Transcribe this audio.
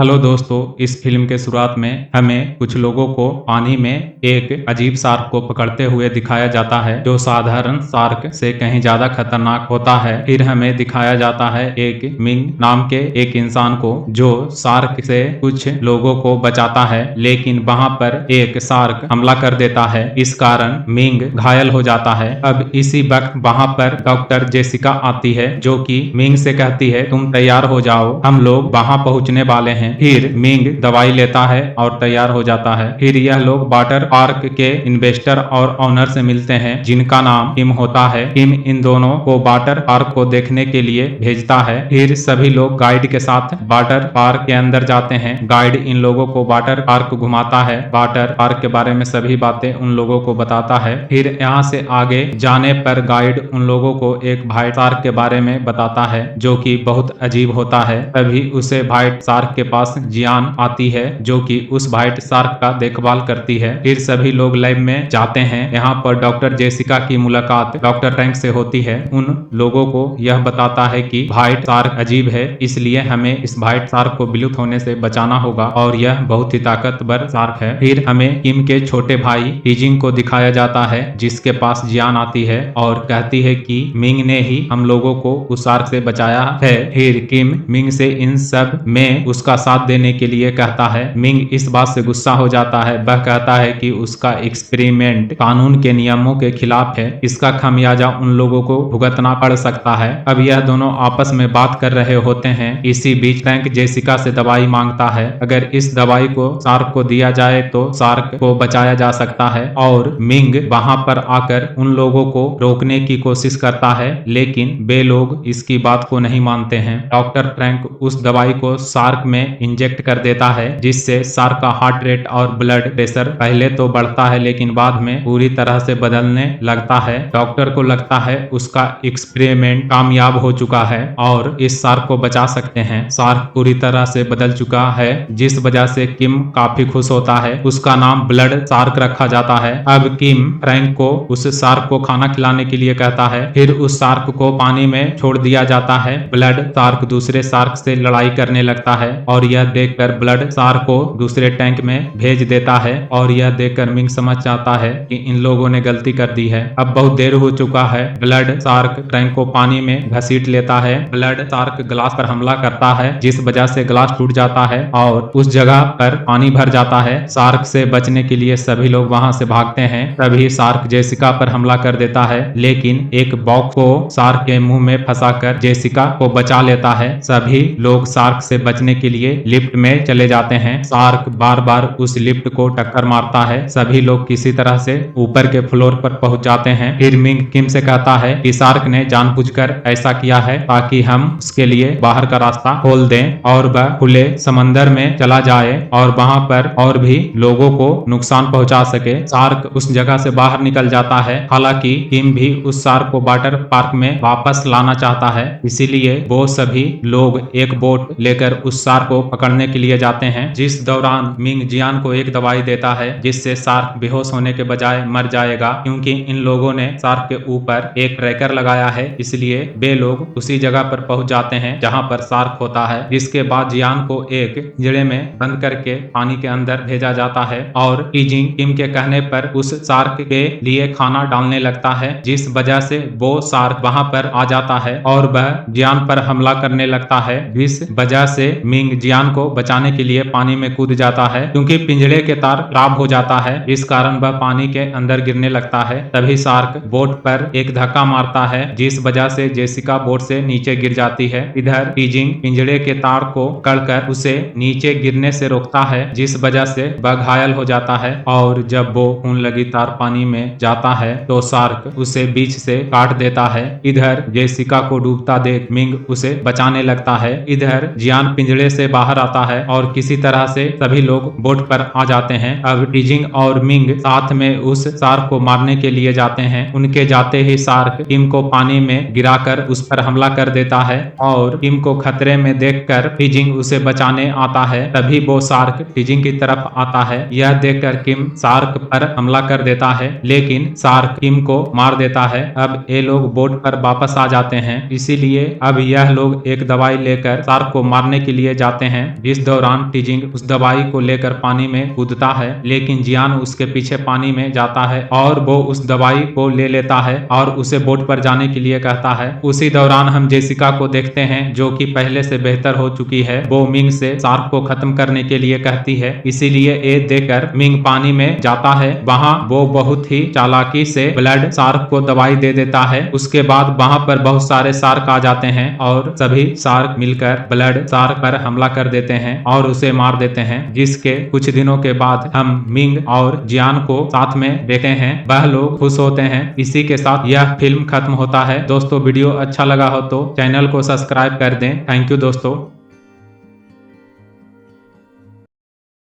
Hello दोस्तों, इस film के शुरुआत में हमें कुछ लोगों को पानी में एक अजीब शार्क को पकड़ते हुए दिखाया जाता है जो साधारण शार्क से कहीं ज्यादा खतरनाक होता है। फिर हमें दिखाया जाता है एक मिंग नाम के एक इंसान को जो शार्क से कुछ लोगों को बचाता है, लेकिन वहां पर एक शार्क हमला कर देता है। इस कारण मिंग घायल हो जाता है। अब इसी वक्त वहां पर डॉक्टर जेसिका आती है जो कि मिंग से कहती है, तुम तैयार हो जाओ, हम लोग वहां पहुंचने वाले हैं। फिर मिंग दवाई लेता है और तैयार हो जाता है। फिर यह लोग वाटर पार्क के इन्वेस्टर और ऑनर से मिलते हैं जिनका नाम किम होता है। किम इन दोनों को वाटर पार्क को देखने के लिए भेजता है। फिर सभी लोग गाइड के साथ वाटर पार्क के अंदर जाते हैं। गाइड इन लोगों को वाटर पार्क घुमाता है, वाटर पार्क के बारे में सभी बातें उन लोगों को बताता है। फिर यहाँ से आगे जाने पर गाइड उन लोगों को एक व्हाइट शार्क के बारे में बताता है जो कि बहुत अजीब होता है। तभी उसे व्हाइट शार्क के पास जियान आती है जो कि उस व्हाइट शार्क का देखभाल करती है। फिर सभी लोग लैब में जाते हैं। यहाँ पर डॉक्टर जेसिका की मुलाकात डॉक्टर फ्रैंक से होती है। उन लोगों को यह बताता है कि व्हाइट शार्क अजीब है, इसलिए हमें इस व्हाइट शार्क को विलुप्त होने से बचाना होगा और यह बहुत ही ताकतवर शार्क है। फिर हमें किम के छोटे भाई टीजिंग को दिखाया जाता है जिसके पास जियान आती है और कहती है कि मिंग ने ही हम लोगों को उस शार्क से बचाया है। फिर किम मिंग से इन सब में उसका साथ देने के लिए कहता है। मिंग इस बात से गुस्सा हो जाता है। वह कहता है कि उसका एक्सपेरिमेंट कानून के नियमों के खिलाफ है, इसका खामियाजा उन लोगों को भुगतना पड़ सकता है। अब यह दोनों आपस में बात कर रहे होते हैं। इसी बीच फ्रैंक जेसिका से दवाई मांगता है। अगर इस दवाई को शार्क को दिया जाए तो शार्क को बचाया जा सकता है और मिंग वहां पर आकर उन लोगों को रोकने की कोशिश करता है, लेकिन वे लोग इसकी बात को नहीं मानते हैं। डॉक्टर फ्रैंक उस दवाई को शार्क में इंजेक्ट कर देता है जिससे शार्क का हार्ट रेट और ब्लड प्रेशर पहले तो बढ़ता है लेकिन बाद में पूरी तरह से बदलने लगता है। डॉक्टर को लगता है उसका एक्सपेरिमेंट कामयाब हो चुका है और इस शार्क को बचा सकते हैं। शार्क पूरी तरह से बदल चुका है जिस वजह से किम काफी खुश होता है। उसका नाम ब्लड शार्क रखा जाता है। अब किम फ्रैंक को उस शार्क को खाना खिलाने के लिए कहता है। फिर उस शार्क को पानी में छोड़ दिया जाता है। ब्लड शार्क दूसरे शार्क से लड़ाई करने लगता है और यह देखकर ब्लड शार्क को दूसरे टैंक में भेज देता है और यह देखकर मिंग समझ जाता है कि इन लोगों ने गलती कर दी है। अब बहुत देर हो चुका है। ब्लड शार्क टैंक को पानी में घसीट लेता है। ब्लड शार्क ग्लास पर हमला करता है जिस वजह से ग्लास टूट जाता है और उस जगह पर पानी भर जाता है। शार्क से बचने के लिए सभी लोग वहां से भागते हैं। तभी शार्क जेसिका पर हमला कर देता है, लेकिन एक बॉक्स को शार्क के मुंह में फंसाकर जेसिका को बचा लेता है। सभी लोग शार्क से बचने के लिए लिफ्ट में चले जाते हैं। शार्क बार बार उस लिफ्ट को टक्कर मारता है। सभी लोग किसी तरह से ऊपर के फ्लोर पर पहुंच जाते हैं। फिर मिंग किम से कहता है कि शार्क ने जानबूझकर ऐसा किया है ताकि हम उसके लिए बाहर का रास्ता खोल दें और वह खुले समंदर में चला जाए और वहां पर और भी लोगों को नुकसान पहुंचा सके। शार्क उस जगह से बाहर निकल जाता है। हालांकि किम भी उस शार्क को वाटर पार्क में वापस लाना चाहता है, इसीलिए वो सभी लोग एक बोट लेकर उस शार्क को पकड़ने के लिए जाते हैं। जिस दौरान मिंग जियान को एक दवाई देता है जिससे शार्क बेहोश होने के बजाय मर जाएगा, क्योंकि इन लोगों ने शार्क के ऊपर एक ट्रैकर लगाया है, इसलिए वे लोग उसी जगह पर पहुंच जाते हैं जहां पर शार्क होता है। जिसके बाद जियान को एक पिंजरे में बंद करके पानी के अंदर भेजा जाता है और टीजिंग किम के कहने पर उस शार्क के लिए खाना डालने लगता है, जिस वजह से वो शार्क वहां पर आ जाता है और वह जियान पर हमला करने लगता है। जिस वजह से मिंग जियान को बचाने के लिए पानी में कूद जाता है, क्योंकि पिंजरे के तार खराब हो जाता है, इस कारण वह पानी के अंदर गिरने लगता है। तभी शार्क बोट पर एक धक्का मारता है जिस वजह से जेसिका बोट से नीचे गिर जाती है। इधर टीजिंग पिंजरे के तार को पकड़कर उसे नीचे गिरने से रोकता है, जिस वजह से वह घायल हो जाता है और जब वो खून लगी तार पानी में जाता है तो शार्क उसे बीच से काट देता है। इधर जेसिका को डूबता देख मिंग उसे बचाने लगता है। इधर जियान पिंजरे से बाहर आता है और किसी तरह से सभी लोग बोट पर आ जाते हैं। अब टीजिंग और मिंग साथ में उस शार्क को मारने के लिए जाते हैं। उनके जाते ही शार्क किम को पानी में गिराकर उस पर हमला कर देता है और किम को खतरे में देखकर टीजिंग उसे बचाने आता है। तभी वो शार्क टीजिंग की तरफ आता है। यह देखकर किम शार्क पर हमला कर देता है, लेकिन शार्क किम को मार देता है। अब ये लोग बोट पर वापस आ जाते हैं, इसीलिए अब यह लोग एक दवाई लेकर शार्क को मारने के लिए जाते जाते हैं। इस दौरान टीजिंग उस दवाई को लेकर पानी में कूदता है, लेकिन जियान उसके पीछे पानी में जाता है और वो उस दवाई को ले लेता है और उसे बोट पर जाने के लिए कहता है। उसी दौरान हम जेसिका को देखते हैं जो कि पहले से बेहतर हो चुकी है। वो मिंग से शार्क को खत्म करने के लिए कहती है, इसीलिए ये देकर मिंग पानी में जाता है। वहां वो बहुत ही चालाकी से ब्लड शार्क को दवाई दे देता है। उसके बाद वहां पर बहुत सारे शार्क आ जाते हैं और सभी शार्क मिलकर ब्लड शार्क पर हमला कर देते हैं और उसे मार देते हैं। जिसके कुछ दिनों के बाद हम मिंग और जियान को साथ में देखते हैं। वह लोग खुश होते हैं। इसी के साथ यह फिल्म खत्म होता है। दोस्तों वीडियो अच्छा लगा हो तो चैनल को सब्सक्राइब कर दें। थैंक यू दोस्तों।